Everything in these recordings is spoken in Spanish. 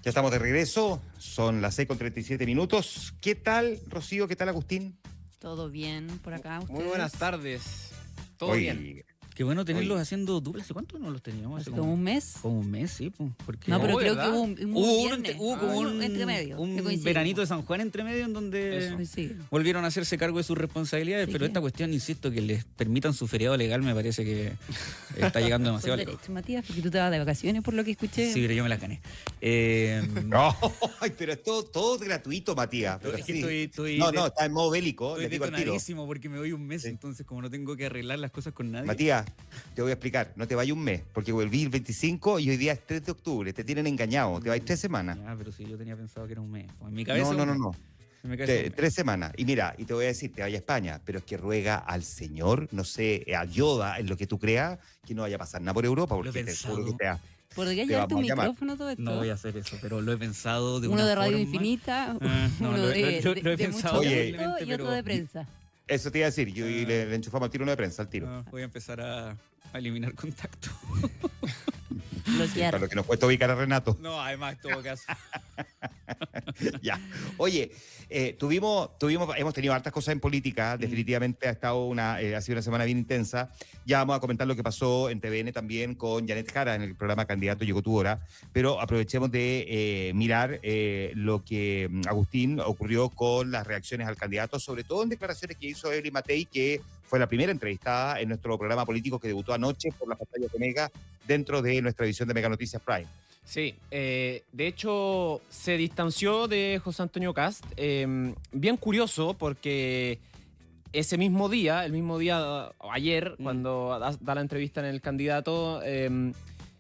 Ya estamos de regreso, son las 6:37. ¿Qué tal, Rocío? ¿Qué tal, Agustín? Todo bien por acá. ¿Ustedes? Muy buenas tardes. Todo bien. Qué bueno tenerlos haciendo duplas. ¿Hace cuánto no los teníamos? ¿Hace como un mes? Como un mes, sí. Porque No, pero creo ¿verdad? que hubo como un entre medio. un veranito de San Juan entre medio en donde volvieron a hacerse cargo de sus responsabilidades, pero esta cuestión, insisto, que les permitan su feriado legal me parece que está llegando demasiado lejos. Derecho, Matías, porque tú te vas de vacaciones por lo que escuché. Sí, pero yo me las gané. No, pero es todo gratuito, Matías. Pero Es que sí. estoy No, está en modo bélico. Estoy le digo al tiro. detonadísimo porque me voy un mes, Sí. entonces como no tengo que arreglar las cosas con nadie. Matías, te voy a explicar. No te vayas un mes, porque volví el 25 y hoy día es 3 de octubre. Te tienen engañado. Te vas 3 semanas. Ah, pero sí, yo tenía pensado que era un mes. En mi cabeza. No. En mi cabeza un mes. 3 semanas. Y mira, y te voy a decir, te vayas a España, pero es que ruega al Señor, no sé, a Yoda, en lo que tú creas, que no vaya a pasar nada por Europa, porque te juro que ¿Podrías te llevarte un vamos a llamar. micrófono todo esto? No voy a hacer eso, pero lo he pensado de Uno una de Radio forma. Infinita, No, uno lo he de pensado mucho Oye, gusto y otro de prensa. Eso te iba a decir, yo le enchufamos al tiro uno de prensa, al tiro. Voy a empezar a eliminar contacto. Para lo que nos cuesta ubicar a Renato. No, además, en todo caso. Ya. Oye, hemos tenido hartas cosas en política. Definitivamente ha sido una semana bien intensa. Ya vamos a comentar lo que pasó en TVN también con Janet Jara en el programa Candidato Llegó tu hora. Pero aprovechemos de mirar lo que, Agustín, ocurrió con las reacciones al candidato, sobre todo en declaraciones que hizo Evelyn Matei, que fue la primera entrevistada en nuestro programa político que debutó anoche por la pantalla de Mega dentro de nuestra edición de Mega Noticias Prime. Sí, de hecho se distanció de José Antonio Kast. Bien curioso porque ese mismo día, ayer, cuando da la entrevista en El Candidato,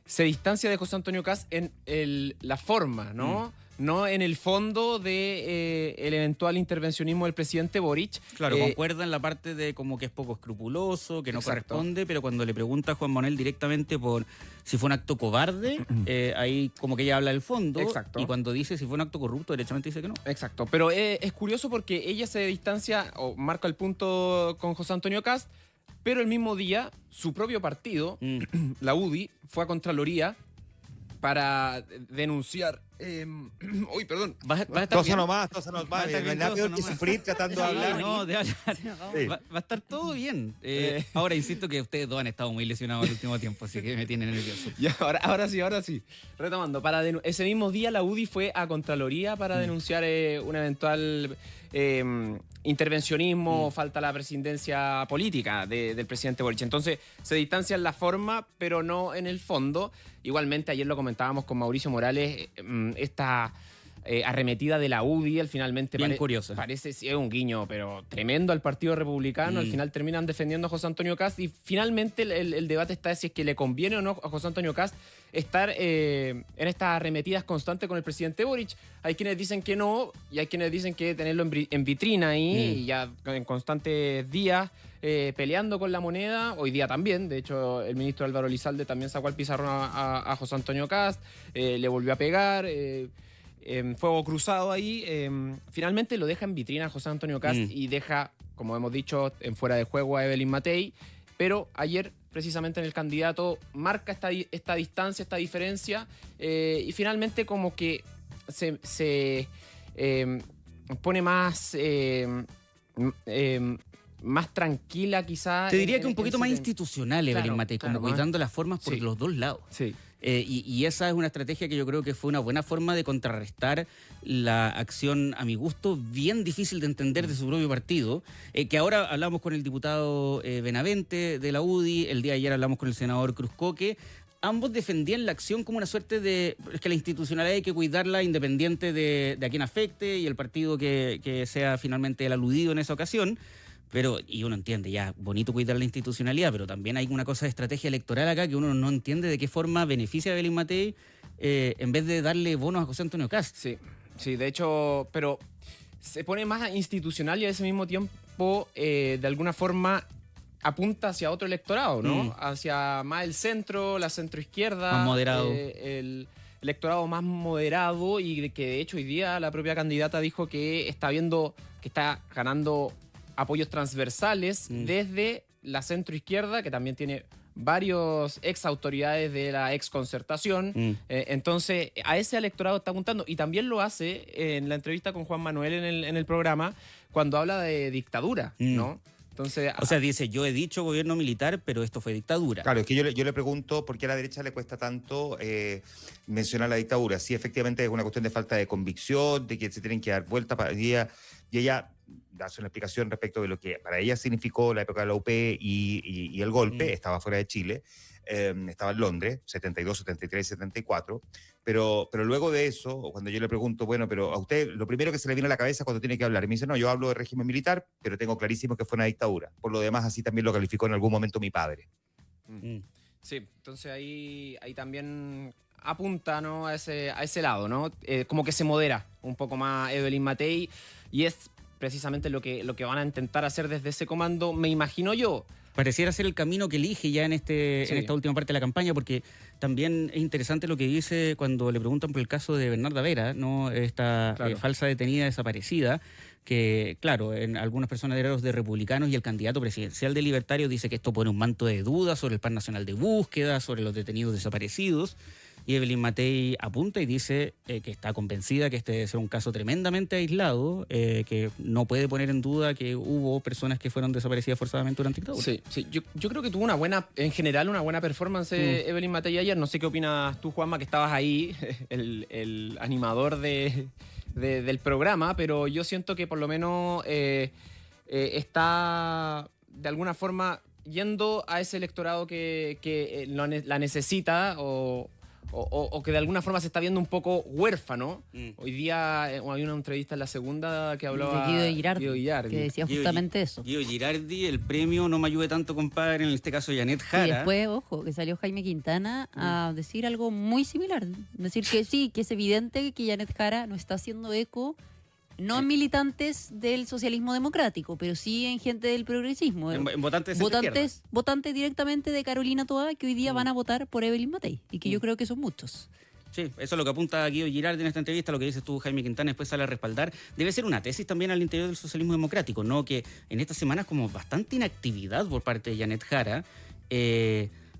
se distancia de José Antonio Kast en la forma, ¿no? No en el fondo de el eventual intervencionismo del presidente Boric. Claro, concuerda en la parte de como que es poco escrupuloso, que no corresponde, pero cuando le pregunta a Juan Manuel directamente por si fue un acto cobarde, ahí como que ella habla del fondo. Exacto. Y cuando dice si fue un acto corrupto, derechamente dice que no. Exacto, pero es curioso porque ella se distancia o marca el punto con José Antonio Kast, pero el mismo día su propio partido, la UDI, fue a Contraloría para denunciar. Uy, perdón. ¿Vas a estar Tosa bien? nomás. Va a estar No bien, hay nada peor tosa que nomás. sufrir tratando de hablar. No, de hablar. Sí. Va a estar todo bien. Ahora, insisto que ustedes dos han estado muy lesionados el último tiempo, así que me tienen nervioso. Ya, ahora sí. Retomando, ese mismo día la UDI fue a Contraloría para denunciar un eventual intervencionismo o falta a la presidencia política del presidente Boric. Entonces se distancia en la forma, pero no en el fondo. Igualmente, ayer lo comentábamos con Mauricio Morales, esta arremetida de la UDI, finalmente Bien curiosa. parece es un guiño, pero tremendo al Partido Republicano. Al final terminan defendiendo a José Antonio Kast y finalmente el debate está de si es que le conviene o no a José Antonio Kast estar en estas arremetidas constantes con el presidente Boric. Hay quienes dicen que no y hay quienes dicen que tenerlo en vitrina ahí y ya en constantes días peleando con la moneda. Hoy día también, de hecho el ministro Álvaro Elizalde también sacó al pizarrón a José Antonio Kast, le volvió a pegar. Fuego cruzado ahí, finalmente lo deja en vitrina a José Antonio Kast y deja, como hemos dicho, en fuera de juego a Evelyn Matei, pero ayer precisamente en El Candidato marca esta distancia, esta diferencia y finalmente como que se pone más tranquila quizá. Te diría que un poquito más institucional, Evelyn Claro, Matei, como claro, cuidando las formas por sí. los dos lados. Sí. Y esa es una estrategia que yo creo que fue una buena forma de contrarrestar la acción, a mi gusto, bien difícil de entender de su propio partido, que ahora hablamos con el diputado Benavente de la UDI, el día de ayer hablamos con el senador Cruzcoque. Ambos defendían la acción como una suerte de... Es que la institucionalidad hay que cuidarla independiente de a quién afecte y el partido que sea finalmente el aludido en esa ocasión. Pero, y uno entiende, ya, bonito cuidar la institucionalidad, pero también hay una cosa de estrategia electoral acá que uno no entiende de qué forma beneficia a Evelyn Matei en vez de darle bonos a José Antonio Kast. Sí, de hecho, pero se pone más institucional y al mismo tiempo, de alguna forma, apunta hacia otro electorado, ¿no? Hacia más el centro, la centroizquierda. Más moderado. El electorado más moderado y que de hecho hoy día la propia candidata dijo que está viendo que está ganando apoyos transversales desde la centroizquierda, que también tiene varios ex autoridades de la ex concertación. Entonces, a ese electorado está apuntando. Y también lo hace en la entrevista con Juan Manuel en el programa, cuando habla de dictadura, ¿no? Entonces, O sea, dice, yo he dicho gobierno militar, pero esto fue dictadura. Claro, es que yo le pregunto por qué a la derecha le cuesta tanto mencionar la dictadura. Sí, efectivamente es una cuestión de falta de convicción, de que se tienen que dar vuelta para ella, y ella hace una explicación respecto de lo que para ella significó la época de la UP y el golpe. Estaba fuera de Chile, estaba en Londres, 72, 73, 74, pero luego de eso, cuando yo le pregunto, bueno, pero a usted lo primero que se le viene a la cabeza cuando tiene que hablar, y me dice, no, yo hablo de régimen militar, pero tengo clarísimo que fue una dictadura. Por lo demás, así también lo calificó en algún momento mi padre. Sí, entonces ahí también apunta, ¿no?, a ese lado, ¿no? Como que se modera un poco más Evelyn Matei, y es precisamente lo que van a intentar hacer desde ese comando, me imagino yo. Pareciera ser el camino que elige ya en esta última parte de la campaña, porque también es interesante lo que dice cuando le preguntan por el caso de Bernarda Vera, ¿no? Esta falsa detenida desaparecida, que, claro, en algunas personas de republicanos y el candidato presidencial de Libertario dice que esto pone un manto de dudas sobre el Plan Nacional de Búsqueda, sobre los detenidos desaparecidos. Y Evelyn Matei apunta y dice que está convencida que este debe ser un caso tremendamente aislado, que no puede poner en duda que hubo personas que fueron desaparecidas forzadamente durante la dictadura. Sí. Yo creo que tuvo en general una buena performance Evelyn Matei ayer. No sé qué opinas tú, Juanma, que estabas ahí, el animador del programa, pero yo siento que por lo menos está de alguna forma yendo a ese electorado que la necesita o que de alguna forma se está viendo un poco huérfano. Hoy día hay una entrevista en La Segunda que hablaba de Guido Girardi, que decía justamente eso. Guido Girardi, el premio No me ayude tanto, compadre, en este caso Janet Jara. Y después, ojo, que salió Jaime Quintana a decir algo muy similar. Decir que sí, que es evidente que Janet Jara no está haciendo eco, no en militantes del socialismo democrático, pero sí en gente del progresismo. En votantes de izquierda. Votantes directamente de Carolina Toá, que hoy día van a votar por Evelyn Matei, y que yo creo que son muchos. Sí, eso es lo que apunta Guido Girardi en esta entrevista, lo que dices tú, Jaime Quintana, después sale a respaldar. Debe ser una tesis también al interior del socialismo democrático, ¿no? Que en estas semanas como bastante inactividad por parte de Janet Jara.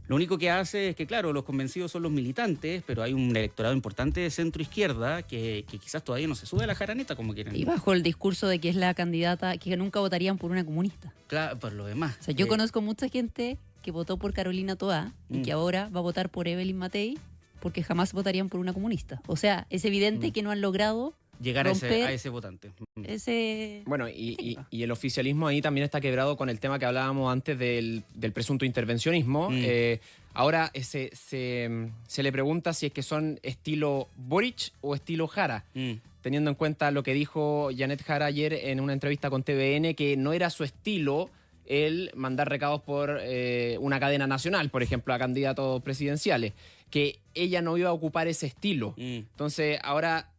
Lo único que hace es que, claro, los convencidos son los militantes, pero hay un electorado importante de centro-izquierda que quizás todavía no se sube a la jaraneta como quieren. Y bajo el discurso de que es la candidata, que nunca votarían por una comunista. Claro, por lo demás. O sea, yo conozco mucha gente que votó por Carolina Toá y que ahora va a votar por Evelyn Matei porque jamás votarían por una comunista. O sea, es evidente que no han logrado llegar a ese votante. Bueno, y el oficialismo ahí también está quebrado con el tema que hablábamos antes del presunto intervencionismo. Ahora se le pregunta si es que son estilo Boric o estilo Jara, teniendo en cuenta lo que dijo Janet Jara ayer en una entrevista con TVN, que no era su estilo el mandar recados por una cadena nacional, por ejemplo, a candidatos presidenciales, que ella no iba a ocupar ese estilo. Entonces, ahora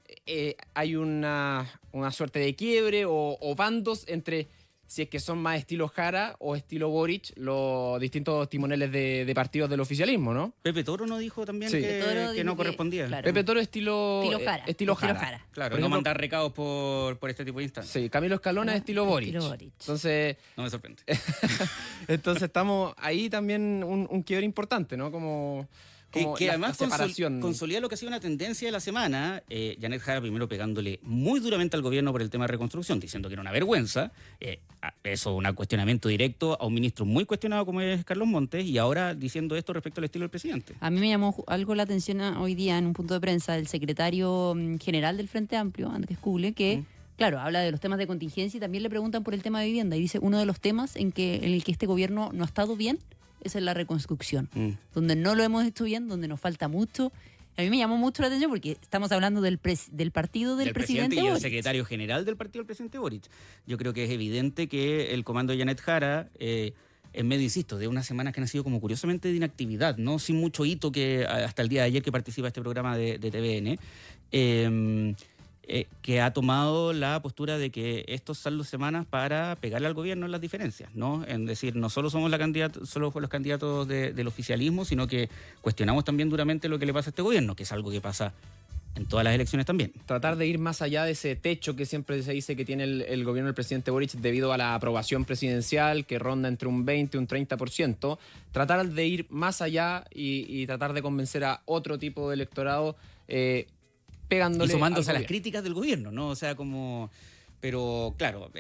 hay una suerte de quiebre o bandos entre si es que son más estilo Jara o estilo Boric, los distintos timoneles de partidos del oficialismo, ¿no? Pepe Toro no dijo también que no correspondía. Claro. Pepe Toro estilo Jara. Claro, por ejemplo, no mandar recados por este tipo de instancias. Sí, Camilo Escalona estilo Boric. Entonces, no me sorprende. Entonces estamos ahí también un quiebre importante, ¿no? Como que además separación. Consolida lo que ha sido una tendencia de la semana. Janet Jara primero pegándole muy duramente al gobierno por el tema de reconstrucción, diciendo que era una vergüenza. Eso, un cuestionamiento directo a un ministro muy cuestionado como es Carlos Montes, y ahora diciendo esto respecto al estilo del presidente. A mí me llamó algo la atención hoy día en un punto de prensa del secretario general del Frente Amplio, Andrés Kugle, que claro, habla de los temas de contingencia y también le preguntan por el tema de vivienda, y dice uno de los temas en el que este gobierno no ha estado bien es en la reconstrucción, donde no lo hemos hecho bien, donde nos falta mucho. A mí me llamó mucho la atención porque estamos hablando del partido del presidente y Boric. el secretario general del partido del presidente Boric. Yo creo que es evidente que el comando de Janet Jara, en medio, insisto, de unas semanas que han sido como curiosamente de inactividad, no sin mucho hito que hasta el día de ayer que participa este programa de TVN, que ha tomado la postura de que estos son las semanas para pegarle al gobierno en las diferencias, ¿no? En decir, no solo somos solo los candidatos del oficialismo, sino que cuestionamos también duramente lo que le pasa a este gobierno, que es algo que pasa en todas las elecciones también. Tratar de ir más allá de ese techo que siempre se dice que tiene el gobierno del presidente Boric debido a la aprobación presidencial que ronda entre un 20 y un 30%. Tratar de ir más allá y tratar de convencer a otro tipo de electorado pegándole Y sumándose a al las gobierno. críticas del gobierno, ¿no? O sea, como... Pero claro,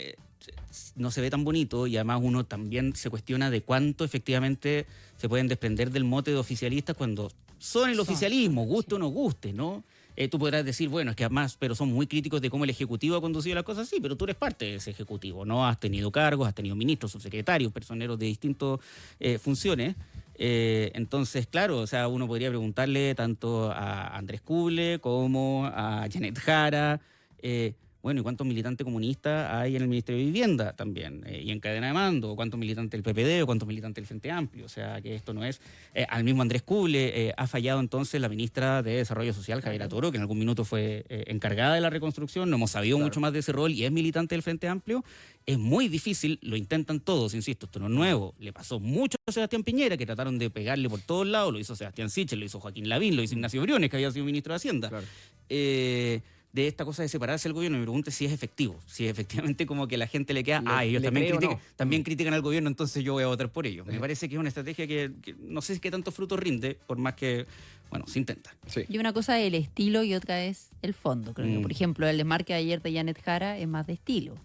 no se ve tan bonito y además uno también se cuestiona de cuánto efectivamente se pueden desprender del mote de oficialistas cuando son el oficialismo, guste o no guste, ¿no? Tú podrás decir, bueno, es que además, pero son muy críticos de cómo el Ejecutivo ha conducido las cosas, sí, pero tú eres parte de ese Ejecutivo, ¿no? Has tenido cargos, has tenido ministros, subsecretarios, personeros de distintas funciones. Entonces, claro, o sea, uno podría preguntarle tanto a Andrés Kuble como a Janet Jara, bueno, ¿y cuántos militantes comunistas hay en el Ministerio de Vivienda también? Y en cadena de mando, ¿cuántos militantes del PPD o cuántos militantes del Frente Amplio? O sea, que esto no es... al mismo Andrés Kuble ha fallado entonces la ministra de Desarrollo Social, Javiera Toro, que en algún minuto fue encargada de la reconstrucción, no hemos sabido mucho más de ese rol y es militante del Frente Amplio. Es muy difícil, lo intentan todos, insisto, esto no es nuevo. Le pasó mucho a Sebastián Piñera, que trataron de pegarle por todos lados, lo hizo Sebastián Sichel, lo hizo Joaquín Lavín, lo hizo Ignacio Briones, que había sido ministro de Hacienda. Claro. De esta cosa de separarse del gobierno, me pregunto si es efectivo, si efectivamente como que la gente le queda, ellos le también, creo, no. también critican al gobierno, entonces yo voy a votar por ellos. Me parece que es una estrategia que no sé qué tanto fruto rinde, por más que, bueno, se intenta. Sí. Y una cosa es el estilo y otra es el fondo. Creo que, por ejemplo, el desmarque de ayer de Janet Jara es más de estilo.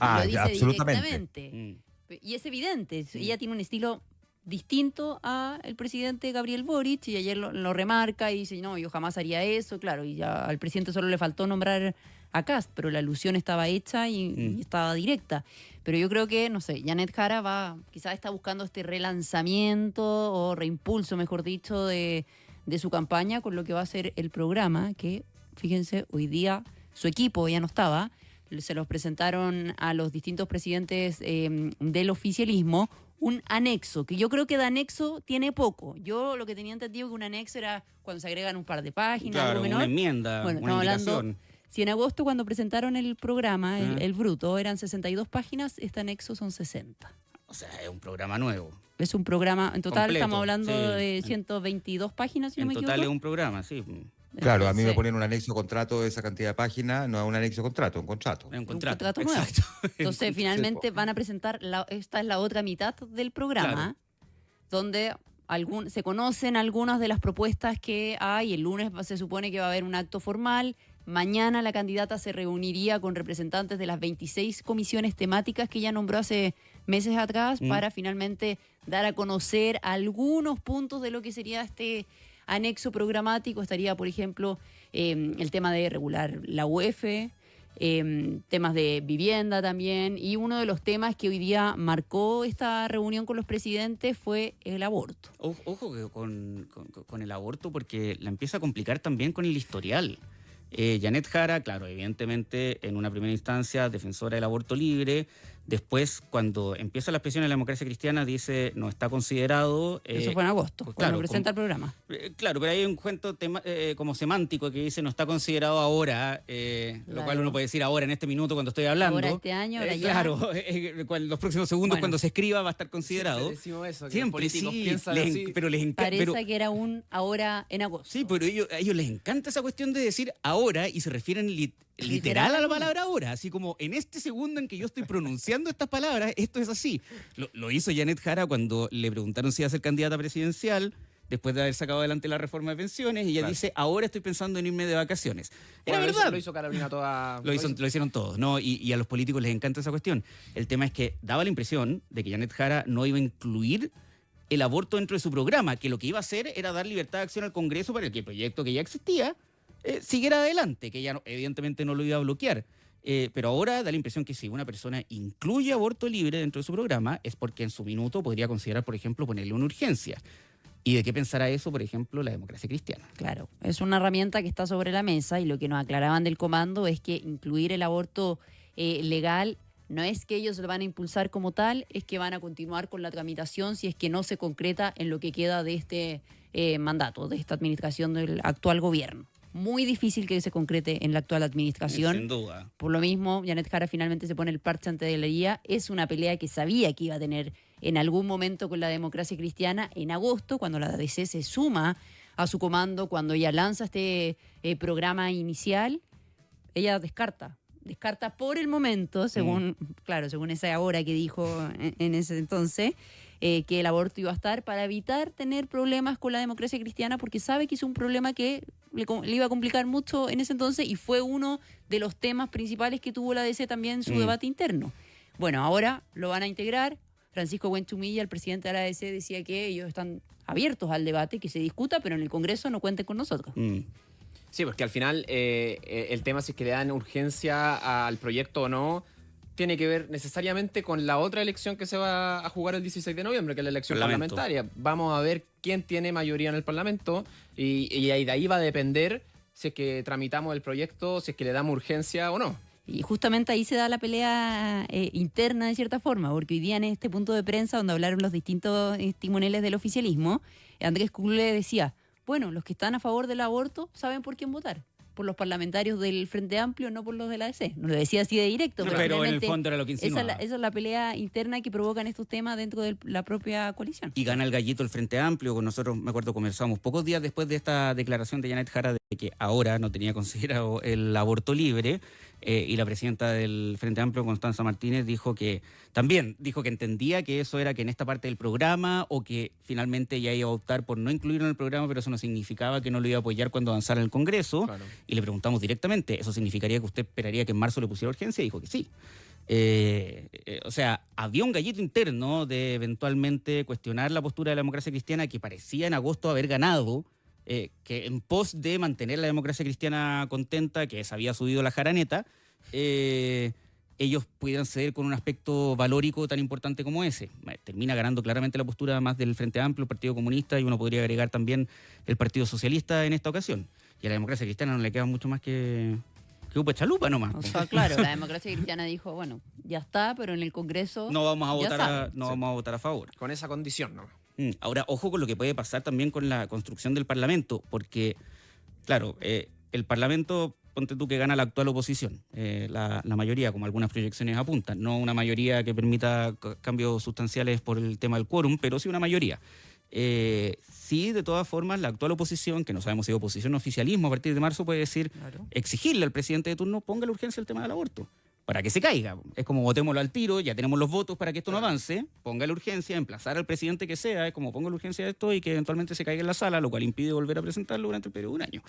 Ah, Lo dice absolutamente. directamente. Y es evidente, ella tiene un estilo distinto al presidente Gabriel Boric y ayer lo remarca y dice, no, yo jamás haría eso, claro, y ya al presidente solo le faltó nombrar a Kast, pero la alusión estaba hecha y estaba directa. Pero yo creo que, no sé, Janet Jara quizás está buscando este relanzamiento o reimpulso, mejor dicho, de su campaña con lo que va a ser el programa, que, fíjense, hoy día su equipo ya no estaba, se los presentaron a los distintos presidentes del oficialismo, un anexo, que yo creo que de anexo tiene poco. Yo lo que tenía entendido que un anexo era cuando se agregan un par de páginas, Claro, algo menor. una enmienda, Bueno, una estamos indicación. hablando, si en agosto cuando presentaron el programa, el bruto, eran 62 páginas, este anexo son 60. O sea, es un programa nuevo. Es un programa, en total Completo, estamos hablando sí. de 122 páginas, si no En me total es equivoco. un programa, sí. Claro, a mí me Entonces, ponen un anexo contrato de esa cantidad de páginas, no es un anexo contrato, un contrato. Es un un contrato. contrato nuevo. Exacto. Entonces, finalmente van a presentar, esta es la otra mitad del programa, donde se conocen algunas de las propuestas que hay. El lunes se supone que va a haber un acto formal. Mañana la candidata se reuniría con representantes de las 26 comisiones temáticas que ella nombró hace meses atrás para finalmente dar a conocer algunos puntos de lo que sería este anexo programático. Estaría, por ejemplo, el tema de regular la UEF, temas de vivienda también, y uno de los temas que hoy día marcó esta reunión con los presidentes fue el aborto. Ojo que con el aborto, porque la empieza a complicar también con el historial. Janet Jara, claro, evidentemente en una primera instancia defensora del aborto libre. Después, cuando empieza la expresión en la democracia cristiana, dice no está considerado. Eso fue en agosto, pues, cuando claro, presenta el programa. Claro, pero hay un cuento como semántico que dice no está considerado ahora, lo Claro. cual uno puede decir ahora en este minuto cuando estoy hablando. Ahora este año, ahora ya. Claro, los próximos segundos Bueno. cuando se escriba va a estar considerado. Siempre decimos eso, que los Siempre, políticos sí, piensan así. pero les encanta. Parece que era un ahora en agosto. Sí, pero a ellos les encanta esa cuestión de decir ahora y se refieren literal a la palabra ahora, así como en este segundo en que yo estoy pronunciando estas palabras, esto es así. Lo hizo Janet Jara cuando le preguntaron si iba a ser candidata presidencial, después de haber sacado adelante la reforma de pensiones, y ella dice, ahora estoy pensando en irme de vacaciones. Era Bueno, verdad. Lo hizo Carolina toda. Lo hicieron todos, ¿no? Y a los políticos les encanta esa cuestión. El tema es que daba la impresión de que Janet Jara no iba a incluir el aborto dentro de su programa, que lo que iba a hacer era dar libertad de acción al Congreso para que el proyecto que ya existía siguiera adelante, que ella evidentemente no lo iba a bloquear. Pero ahora da la impresión que si una persona incluye aborto libre dentro de su programa es porque en su minuto podría considerar, por ejemplo, ponerle una urgencia. ¿Y de qué pensará eso, por ejemplo, la democracia cristiana? Claro, es una herramienta que está sobre la mesa, y lo que nos aclaraban del comando es que incluir el aborto legal no es que ellos lo van a impulsar como tal, es que van a continuar con la tramitación si es que no se concreta en lo que queda de este mandato, de esta administración del actual gobierno. Muy difícil que se concrete en la actual administración. Sin duda. Por lo mismo, Janet Jara finalmente se pone el parche ante de la guía. Es una pelea que sabía que iba a tener en algún momento con la democracia cristiana en agosto, cuando la ADC se suma a su comando, cuando ella lanza este programa inicial, ella descarta por el momento, según esa hora que dijo en ese entonces, que el aborto iba a estar para evitar tener problemas con la democracia cristiana, porque sabe que es un problema que le iba a complicar mucho en ese entonces y fue uno de los temas principales que tuvo la ADC también en su debate interno. Bueno, ahora lo van a integrar. Francisco Buenchumilla, el presidente de la ADC, decía que ellos están abiertos al debate, que se discuta, pero en el Congreso no cuenten con nosotros. Sí, porque al final el tema si es que le dan urgencia al proyecto o no, tiene que ver necesariamente con la otra elección que se va a jugar el 16 de noviembre, que es la elección parlamentaria. Vamos a ver quién tiene mayoría en el Parlamento y de ahí va a depender si es que tramitamos el proyecto, si es que le damos urgencia o no. Y justamente ahí se da la pelea interna de cierta forma, porque hoy día en este punto de prensa donde hablaron los distintos timoneles del oficialismo, Andrés Kugle decía, bueno, los que están a favor del aborto saben por quién votar. Por los parlamentarios del Frente Amplio, no por los de la ADC. No lo decía así de directo. Pero en el fondo era lo que insinuaba. Esa es la pelea interna que provocan estos temas dentro de la propia coalición. Y gana el gallito el Frente Amplio. Con nosotros, me acuerdo, conversamos pocos días después de esta declaración de Janet Jara de que ahora no tenía considerado el aborto libre. Y la presidenta del Frente Amplio, Constanza Martínez, dijo que entendía que eso era que en esta parte del programa o que finalmente ella iba a optar por no incluirlo en el programa, pero eso no significaba que no lo iba a apoyar cuando avanzara en el Congreso. Claro. Y le preguntamos directamente, ¿eso significaría que usted esperaría que en marzo le pusiera urgencia? Y dijo que sí. O sea, había un gallito interno de eventualmente cuestionar la postura de la democracia cristiana que parecía en agosto haber ganado, que en pos de mantener la democracia cristiana contenta, que se había subido la jaraneta, ellos pudieran ceder con un aspecto valórico tan importante como ese. Termina ganando claramente la postura más del Frente Amplio, el Partido Comunista, y uno podría agregar también el Partido Socialista en esta ocasión. Y a la democracia cristiana no le queda mucho más que upa chalupa nomás. O sea, claro, la democracia cristiana dijo, bueno, ya está, pero en el Congreso no vamos a votar a favor. Con esa condición, ¿no? Ahora, ojo con lo que puede pasar también con la construcción del Parlamento, porque, claro, el Parlamento, ponte tú que gana la actual oposición, la mayoría, como algunas proyecciones apuntan, no una mayoría que permita cambios sustanciales por el tema del quórum, pero sí una mayoría. Sí, de todas formas, la actual oposición, que no sabemos si es oposición o oficialismo, a partir de marzo puede decir, exigirle al presidente de turno, ponga la urgencia al tema del aborto, para que se caiga. Es como votémoslo al tiro, ya tenemos los votos para que esto no avance, ponga la urgencia, emplazar al presidente que sea, es como ponga la urgencia de esto y que eventualmente se caiga en la sala, lo cual impide volver a presentarlo durante el periodo de un año.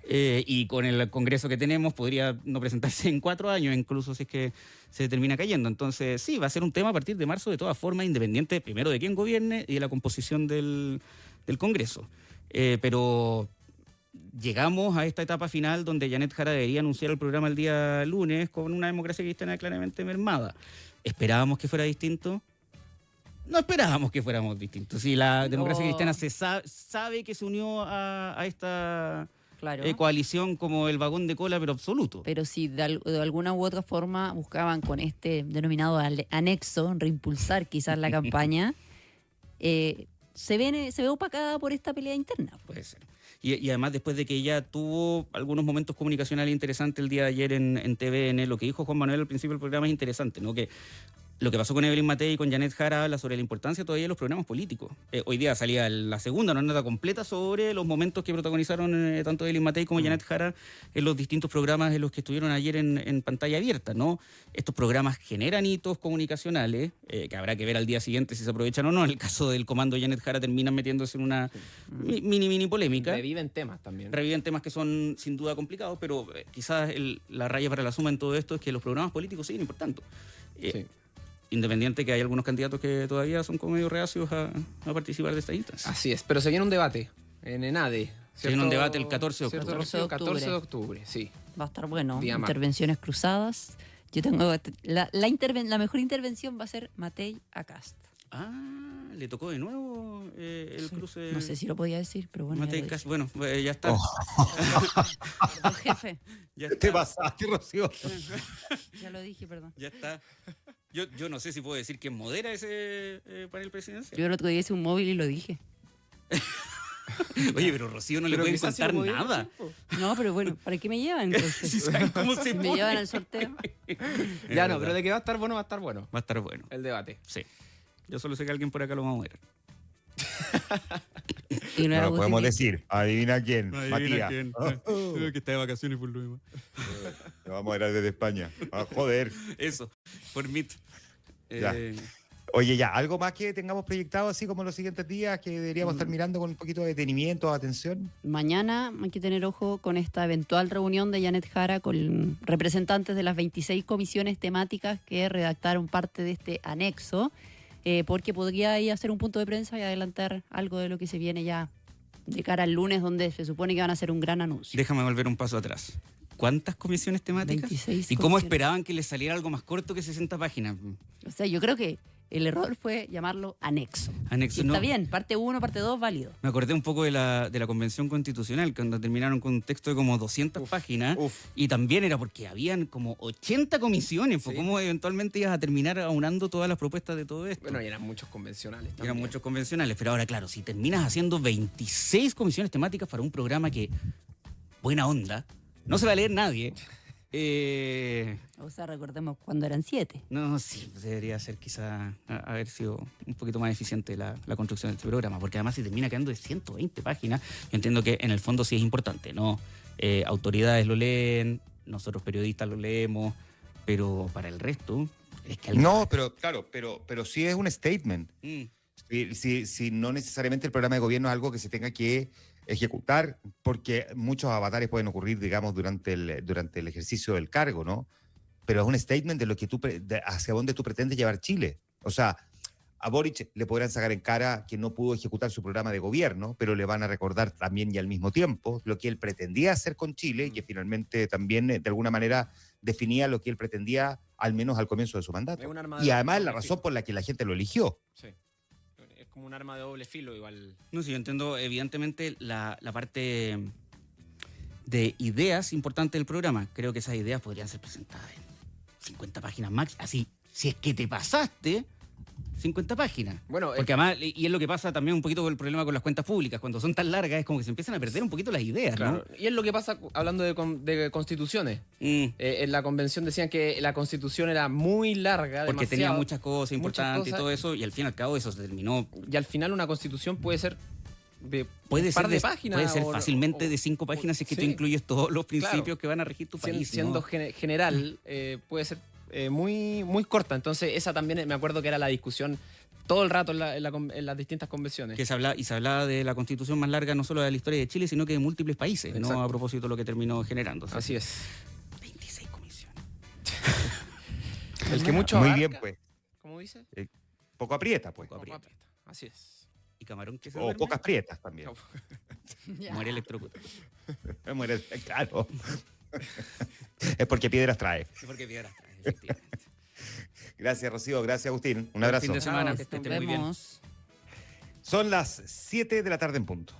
Y con el Congreso que tenemos podría no presentarse en 4 años, incluso si es que se termina cayendo. Entonces, sí, va a ser un tema a partir de marzo de todas formas, independiente primero de quién gobierne y de la composición del Congreso. Pero llegamos a esta etapa final donde Janet Jara debería anunciar el programa el día lunes con una democracia cristiana claramente mermada. ¿Esperábamos que fuera distinto? No esperábamos que fuéramos distintos. Si la democracia cristiana se sabe que se unió a esta coalición como el vagón de cola, pero absoluto. Pero si de alguna u otra forma buscaban con este denominado anexo reimpulsar quizás la campaña, se ve opacada por esta pelea interna. Puede ser. Y además, después de que ella tuvo algunos momentos comunicacionales interesantes el día de ayer en TVN, lo que dijo Juan Manuel al principio del programa es interesante, ¿no? Que lo que pasó con Evelyn Matei y con Janet Jara habla sobre la importancia todavía de los programas políticos. Hoy día salía la segunda, una nota completa sobre los momentos que protagonizaron tanto Evelyn Matei como Janet Jara en los distintos programas en los que estuvieron ayer en pantalla abierta, ¿no? Estos programas generan hitos comunicacionales, que habrá que ver al día siguiente si se aprovechan o no. En el caso del comando Janet Jara terminan metiéndose en una mini polémica. Reviven temas también. Reviven temas que son sin duda complicados, pero quizás la raya para la suma en todo esto es que los programas políticos siguen importando. Sí. Independiente que hay algunos candidatos que todavía son como medio reacios a participar de esta instancia. Así es, pero se viene un debate en ENADE. Se viene un debate el 14 de octubre. 14 de octubre, sí. Va a estar bueno, Día intervenciones cruzadas. Yo tengo la mejor intervención va a ser Matei a Kast. Ah, le tocó de nuevo el cruce. No sé si lo podía decir, pero bueno. Matei Kast, bueno, ya está. Perdón, jefe. Ya está. Te pasaste, Rocío. Ya lo dije, perdón. Ya está. Yo no sé si puedo decir quién modera ese panel presidencial. Yo el otro día hice un móvil y lo dije. Oye, pero Rocío no le pueden contar nada. No, pero bueno, ¿para qué me llevan entonces? Si saben cómo se me llevan al sorteo. Ya no, pero de que va a estar bueno, va a estar bueno. Va a estar bueno. El debate. Sí. Yo solo sé que alguien por acá lo va a moderar. Y No lo Agustín podemos Víctor. decir. Adivina quién. Matías. Que está de vacaciones por lo demás. Lo vamos a ver desde España. Ah, joder. Eso, por Meet. Ya. Oye, ya, ¿algo más que tengamos proyectado así como en los siguientes días que deberíamos estar mirando con un poquito de detenimiento, atención? Mañana hay que tener ojo con esta eventual reunión de Janet Jara con representantes de las 26 comisiones temáticas que redactaron parte de este anexo, porque podría ahí hacer un punto de prensa y adelantar algo de lo que se viene ya de cara al lunes, donde se supone que van a hacer un gran anuncio. Déjame volver un paso atrás. ¿Cuántas comisiones temáticas? 26 ¿Y cómo comisiones. esperaban que les saliera algo más corto que 60 páginas? O sea, yo creo que el error fue llamarlo anexo. Anexo, Y está no. bien, parte 1, parte 2, válido. Me acordé un poco de la Convención Constitucional, cuando terminaron con un texto de como 200 páginas. Y también era porque habían como 80 comisiones. Sí. ¿Cómo eventualmente ibas a terminar aunando todas las propuestas de todo esto? Bueno, y eran muchos convencionales también. Eran muchos convencionales, pero ahora, claro, si terminas haciendo 26 comisiones temáticas para un programa que, buena onda, no se va a leer nadie. O sea, recordemos cuando eran 7. No, sí, pues debería ser quizá haber sido un poquito más eficiente la construcción de este programa, porque además si termina quedando de 120 páginas, yo entiendo que en el fondo sí es importante, ¿no? Autoridades lo leen, nosotros periodistas lo leemos, pero para el resto es que... No, pero claro, pero sí es un statement. Mm. Si no necesariamente el programa de gobierno es algo que se tenga que ejecutar, porque muchos avatares pueden ocurrir, digamos, durante el ejercicio del cargo, ¿no? Pero es un statement de lo que hacia dónde tú pretendes llevar Chile. O sea, a Boric le podrán sacar en cara que no pudo ejecutar su programa de gobierno, pero le van a recordar también y al mismo tiempo lo que él pretendía hacer con Chile y que finalmente también de alguna manera definía lo que él pretendía, al menos al comienzo de su mandato. Es un arma de Y además la doble razón por la que la gente lo eligió. Sí. Es como un arma de doble filo igual. No, sí, yo entiendo evidentemente la parte de ideas importante del programa. Creo que esas ideas podrían ser presentadas en 50 páginas max. Así, si es que te pasaste, 50 páginas. Bueno, Porque además, y es lo que pasa también un poquito con el problema con las cuentas públicas, cuando son tan largas es como que se empiezan a perder un poquito las ideas, claro. Y es lo que pasa hablando de constituciones. ¿no? En la convención decían que la constitución era muy larga, Porque tenía demasiado, muchas cosas importantes y cosas. todo eso, y al fin y al cabo eso se terminó. Y al final una constitución puede ser de Puede un par ser, de páginas. puede ser o- fácilmente o- de 5 páginas si es que tú sí. incluyes todos los principios Claro. que van a regir tu país. Siendo ¿no? general, puede ser muy, muy corta. Entonces, esa también me acuerdo que era la discusión todo el rato en las distintas convenciones. Que se hablaba de la constitución más larga no solo de la historia de Chile, sino que de múltiples países, Exacto. ¿no? A propósito de lo que terminó generándose. Así es. 26 comisiones. El que mucho Muy abarca, bien, pues. ¿cómo dice? Poco aprieta, pues. Poco aprieta. aprieta. Así es. Y camarón que se O duerme, pocas prietas también. muere electrocutado. Claro. Es porque piedras trae. Porque piedras trae, efectivamente. Gracias, Rocío. Gracias, Agustín. Un Buen abrazo. fin de semana, Chao, que nos estén muy bien. vemos. Son las 7 de la tarde en punto.